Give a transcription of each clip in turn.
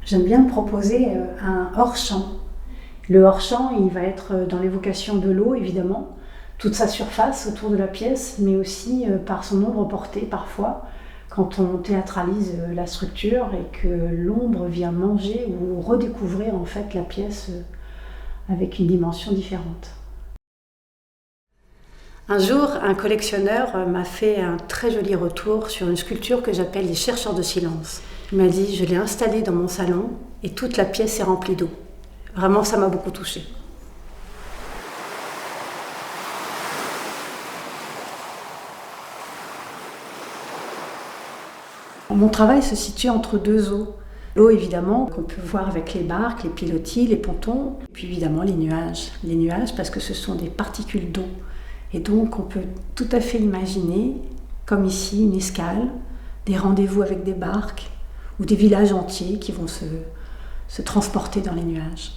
J'aime bien proposer un hors-champ. Le hors-champ, il va être dans l'évocation de l'eau, évidemment, toute sa surface autour de la pièce, mais aussi par son ombre portée parfois, quand on théâtralise la structure et que l'ombre vient manger ou redécouvrir en fait la pièce avec une dimension différente. Un jour, un collectionneur m'a fait un très joli retour sur une sculpture que j'appelle les chercheurs de silence. Il m'a dit, je l'ai installée dans mon salon et toute la pièce est remplie d'eau. Vraiment, ça m'a beaucoup touchée. Mon travail se situe entre deux eaux. L'eau, évidemment, qu'on peut voir avec les barques, les pilotis, les pontons, et puis évidemment les nuages. Les nuages parce que ce sont des particules d'eau. Et donc on peut tout à fait imaginer, comme ici, une escale, des rendez-vous avec des barques ou des villages entiers qui vont se transporter dans les nuages.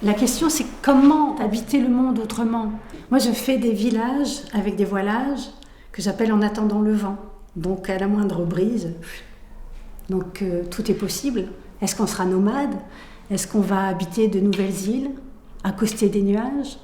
La question, c'est comment habiter le monde autrement. Moi, je fais des villages avec des voilages que j'appelle en attendant le vent. Donc, à la moindre brise, donc tout est possible. Est-ce qu'on sera nomade? Est-ce qu'on va habiter de nouvelles îles, accoster des nuages?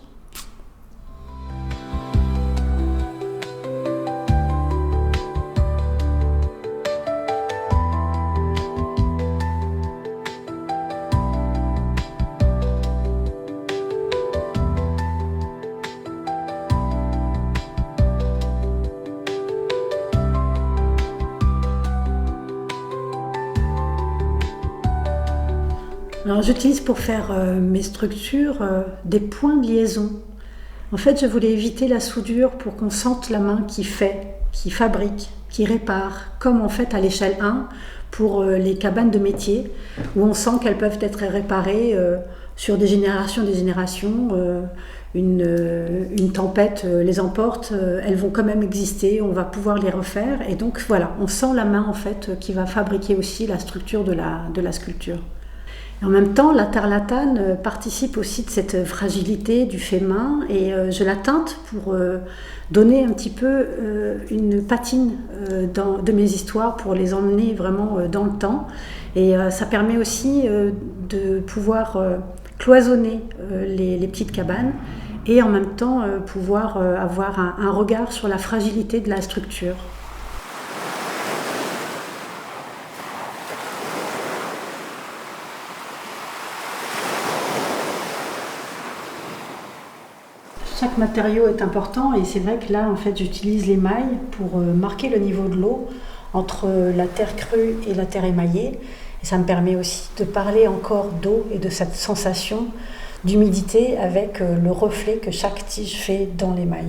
Alors, j'utilise pour faire mes structures des points de liaison. En fait, je voulais éviter la soudure pour qu'on sente la main qui fait, qui fabrique, qui répare, comme en fait à l'échelle 1 pour les cabanes de métier, où on sent qu'elles peuvent être réparées sur des générations. Une tempête les emporte, elles vont quand même exister, on va pouvoir les refaire. Et donc voilà, on sent la main en fait qui va fabriquer aussi la structure de la sculpture. Et en même temps, la terre latane participe aussi de cette fragilité du fait main et je la teinte pour donner un petit peu une patine de mes histoires pour les emmener vraiment dans le temps. Et ça permet aussi de pouvoir cloisonner les petites cabanes et en même temps pouvoir avoir un regard sur la fragilité de la structure. Chaque matériau est important et c'est vrai que là en fait j'utilise l'émail pour marquer le niveau de l'eau entre la terre crue et la terre émaillée et ça me permet aussi de parler encore d'eau et de cette sensation d'humidité avec le reflet que chaque tige fait dans l'émail.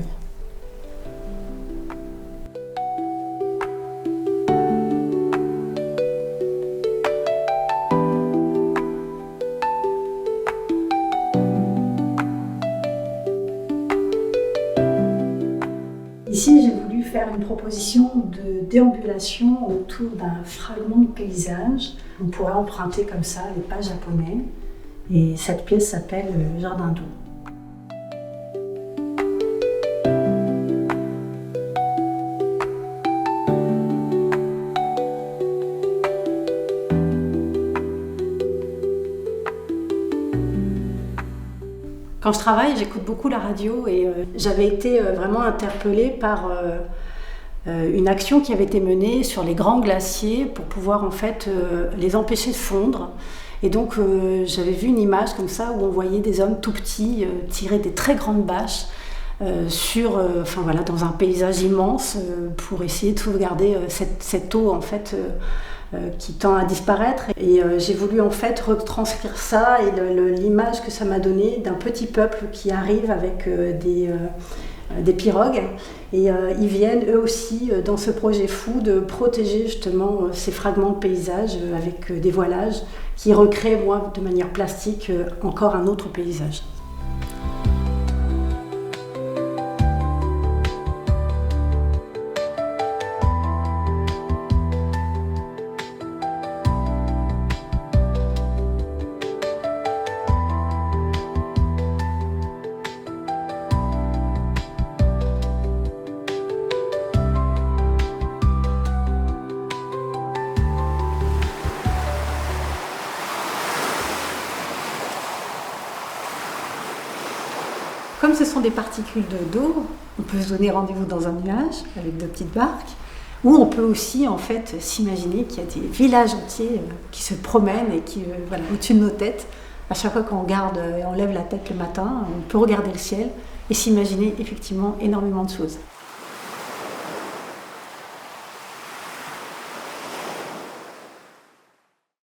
Ici, j'ai voulu faire une proposition de déambulation autour d'un fragment de paysage. On pourrait emprunter comme ça les pas japonais. Et cette pièce s'appelle Jardin d'eau. Quand je travaille, j'écoute beaucoup la radio et j'avais été vraiment interpellée par une action qui avait été menée sur les grands glaciers pour pouvoir en fait les empêcher de fondre. Et donc j'avais vu une image comme ça où on voyait des hommes tout petits tirer des très grandes bâches dans un paysage immense pour essayer de sauvegarder cette eau en fait qui tend à disparaître. Et j'ai voulu en fait retranscrire ça et l'image que ça m'a donnée d'un petit peuple qui arrive avec des pirogues et ils viennent eux aussi dans ce projet fou de protéger justement ces fragments de paysage avec des voilages qui recréent moi de manière plastique encore un autre paysage. comme ce sont des particules d'eau, on peut se donner rendez-vous dans un nuage avec de petites barques, ou on peut aussi en fait s'imaginer qu'il y a des villages entiers qui se promènent et qui, voilà, au-dessus de nos têtes. À chaque fois qu'on on lève la tête le matin, on peut regarder le ciel et s'imaginer effectivement énormément de choses.